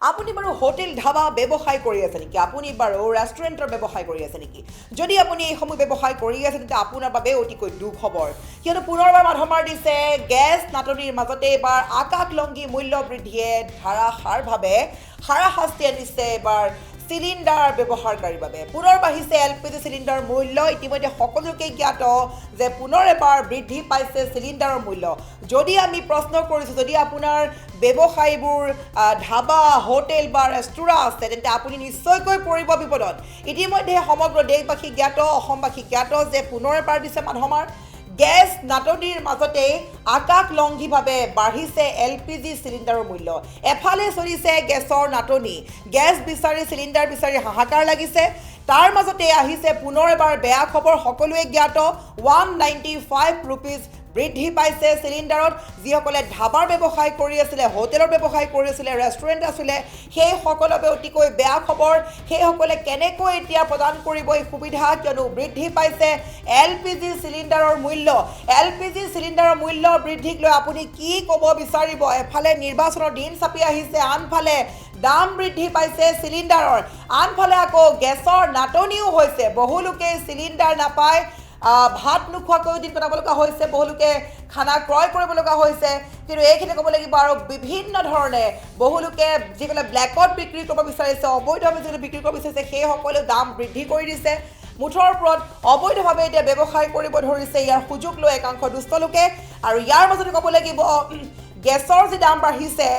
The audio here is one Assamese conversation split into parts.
আপুনি বাৰু হোটেল ধাবা ব্যৱসায় কৰি আছে নেকি আপুনি বাৰু ৰেষ্টুৰেণ্টৰ ব্যৱসায় কৰি আছে নেকি যদি আপুনি এইসমূহ ব্যৱসায় কৰি আছে তেতিয়া আপোনাৰ বাবে অতিকৈ দুখ খবৰ কিয়নো পুনৰবাৰ মাধমাৰ দিছে গেছ নাটনিৰ মাজতে এবাৰ আকাশলংঘী মূল্য বৃদ্ধিয়ে ধাৰাসাৰভাৱে হাৰাশাস্তি আনিছে এবাৰ সিলিন্ডাৰ ব্যবহাৰকাৰীৰ বাবে পুনৰ বাঢ়িছে এলপিজি সিলিন্ডাৰ মূল্য ইতিমধ্যে সকলোকে জ্ঞাত যে পুনৰ এবাৰ বৃদ্ধি পাইছে সিলিন্ডাৰৰ মূল্য যদি আমি প্ৰশ্ন কৰিছো যদি আপোনাৰ ব্যৱসায়ীবোৰ ধাবা হোটেল বা ৰেষ্টুৰা আছে তেন্তে আপুনি নিশ্চয়কৈ পৰিব বিপদত ইতিমধ্যে সমগ্ৰ দেশবাসী জ্ঞাত অসমবাসী জ্ঞাত যে পুনৰ এবাৰ দিছে মাধমাৰ গেছ নাটনিৰ মাজতে আকাশলংঘীভাৱে বাঢ়িছে এলপিজি সিলিন্ডাৰৰ মূল্য এফালে চলিছে গেছৰ নাটনি গেছ বিচাৰি সিলিন্ডাৰ বিচাৰি হাহাকাৰ লাগিছে তাৰ মাজতে আহিছে পুনৰ এবাৰ বেয়া খবৰ সকলোৱে জ্ঞাত 195 रुपीज বৃদ্ধি পাইছে সিলিন্ডাৰত যিসকলে ধাবাৰ ব্যৱসায় কৰি আছিল হোটেলৰ ব্যৱসায় কৰি আছিল ৰেষ্টুৰেণ্ট আছিল সেই সকলোৱে অতিকৈ বেয়া খবৰ সেই সকলে কেনেকৈ এতিয়া প্ৰদান কৰিব এই সুবিধা কিয়নো বৃদ্ধি পাইছে এলপিজি সিলিন্ডাৰৰ মূল্য এলপিজি সিলিন্ডাৰৰ মূল্য বৃদ্ধিক লৈ আপুনি কি ক'ব বিচাৰিব এফালে নিৰ্বাচনৰ দিন চাপি আহিছে আনফালে দাম বৃদ্ধি পাইছে সিলিন্ডাৰৰ আনফালে আকৌ গেছৰ নাটনিও হৈছে বহু লোকে সিলিন্ডাৰ নাপায় ভাত নোখোৱাকৈ দিন কটাব লগা হৈছে বহুলোকে খানা ক্ৰয় কৰিব লগা হৈছে কিন্তু এইখিনি ক'ব লাগিব আৰু বিভিন্ন ধৰণে বহুলোকে যিসকলে ব্লেকত বিক্ৰী কৰিব বিচাৰিছে অবৈধভাৱে যিসকলে বিক্ৰী কৰিব বিচাৰিছে সেই সকলেও দাম বৃদ্ধি কৰি দিছে মুঠৰ ওপৰত অবৈধভাৱে এতিয়া ব্যৱসায় কৰিব ধৰিছে ইয়াৰ সুযোগ লৈ একাংশ দুষ্ট লোকে আৰু ইয়াৰ মাজতে ক'ব লাগিব গেছৰ যি দাম বাঢ়িছে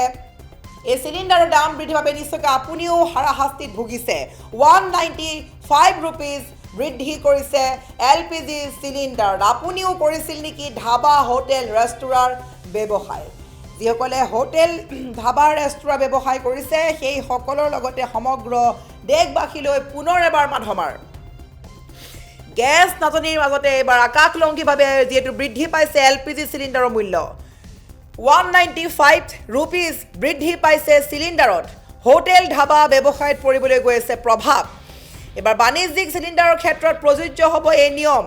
এই সিলিন্ডাৰৰ দাম বৃদ্ধি পাবে নিশ্চয়কৈ আপুনিও হাৰাশাস্তিত ভুগিছে 195 रुपीज বৃদ্ধি কৰিছে এলপিজি সিলিন্ডাৰ আপুনিও কৰিছিল নেকি ধাবা হোটেল ৰেষ্টুৰাৰ ব্যৱসায় যিসকলে হোটেল ধাবা ৰেষ্টুৰা ব্যৱসায় কৰিছে সেই সকলৰ লগতে সমগ্ৰ দেশবাসীলৈ পুনৰ এবাৰ মাধমাৰ গেছ নাটনিৰ মাজতে এবাৰ আকাশলংঘীভাৱে যিহেতু বৃদ্ধি পাইছে এলপিজি সিলিন্ডাৰৰ মূল্য 195 रुपीज বৃদ্ধি পাইছে সিলিন্ডাৰত হোটেল ধাবা ব্যৱসায়ত পৰিবলৈ গৈ আছে প্ৰভাৱ এবাৰ বাণিজ্যিক সিলিন্ডাৰৰ ক্ষেত্ৰত প্ৰযোজ্য হ'ব এই নিয়ম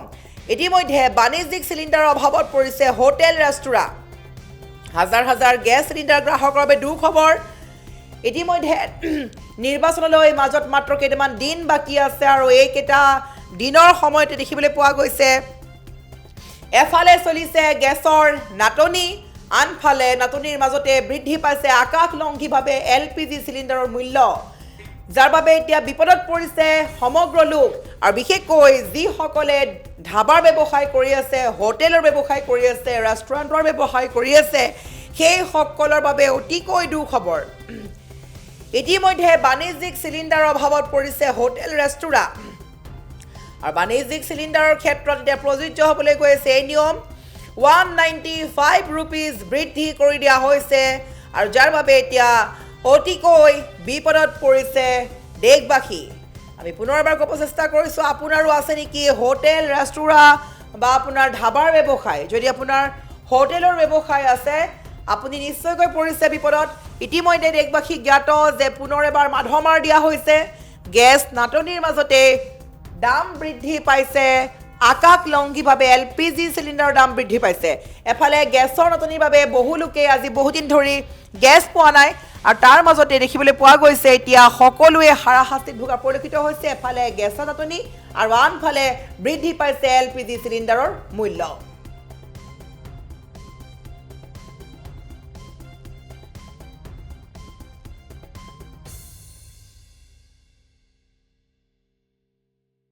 ইতিমধ্যে বাণিজ্যিক সিলিন্ডাৰৰ অভাৱত পৰিছে হোটেল ৰেষ্টুৰা হাজাৰ হাজাৰ গেছ সিলিন্ডাৰ গ্ৰাহকৰ বাবে দুখ খবৰ ইতিমধ্যে নিৰ্বাচনলৈ মাজত মাত্ৰ কেইটামান দিন বাকী আছে আৰু এইকেইটা দিনৰ সময়তে দেখিবলৈ পোৱা গৈছে এফালে চলিছে গেছৰ নাটনি আনফালে নাটনিৰ মাজতে বৃদ্ধি পাইছে আকাশলংঘীভাৱে এলপিজি সিলিন্ডাৰৰ মূল্য যাৰ বাবে এতিয়া বিপদত পৰিছে সমগ্ৰ লোক আৰু বিশেষকৈ যিসকলে ধাবাৰ ব্যৱসায় কৰি আছে হোটেলৰ ব্যৱসায় কৰি আছে ৰেষ্টুৰেণ্টৰ ব্যৱসায় কৰি আছে সেই সকলৰ বাবে অতিকৈ দুখ খবৰ ইতিমধ্যে বাণিজ্যিক সিলিন্ডাৰৰ অভাৱত পৰিছে হোটেল ৰেষ্টুৰা আৰু বাণিজ্যিক সিলিন্ডাৰৰ ক্ষেত্ৰত এতিয়া প্ৰযোজ্য হ'বলৈ গৈ আছে এই নিয়ম 195 रुपीज বৃদ্ধি কৰি দিয়া হৈছে আৰু যাৰ বাবে এতিয়া অতিকৈ বিপদত পৰিছে দেশবাসী আমি পুনৰবাৰ ক'ব চেষ্টা কৰিছোঁ আপোনাৰো আছে নেকি হোটেল ৰেষ্টুৰা বা আপোনাৰ ধাবাৰ ব্যৱসায় যদি আপোনাৰ হোটেলৰ ব্যৱসায় আছে আপুনি নিশ্চয়কৈ পৰিছে বিপদত ইতিমধ্যে দেশবাসী জ্ঞাত যে পুনৰ এবাৰ মাধমাৰ দিয়া হৈছে গেছ নাটনিৰ মাজতে দাম বৃদ্ধি পাইছে আকাশলংঘীভাৱে এলপিজি সিলিন্ডাৰৰ দাম বৃদ্ধি পাইছে এফালে গেছৰ নাটনিৰ বাবে বহু লোকে আজি বহুদিন ধৰি গেছ পোৱা নাই আৰু তাৰ মাজতে দেখিবলৈ পোৱা গৈছে এতিয়া সকলোৱে হাৰাশাস্তিত ভোগা পৰিলক্ষিত হৈছে এফালে গেছৰ নাটনি আৰু আনফালে বৃদ্ধি পাইছে এলপিজি সিলিন্ডাৰৰ মূল্য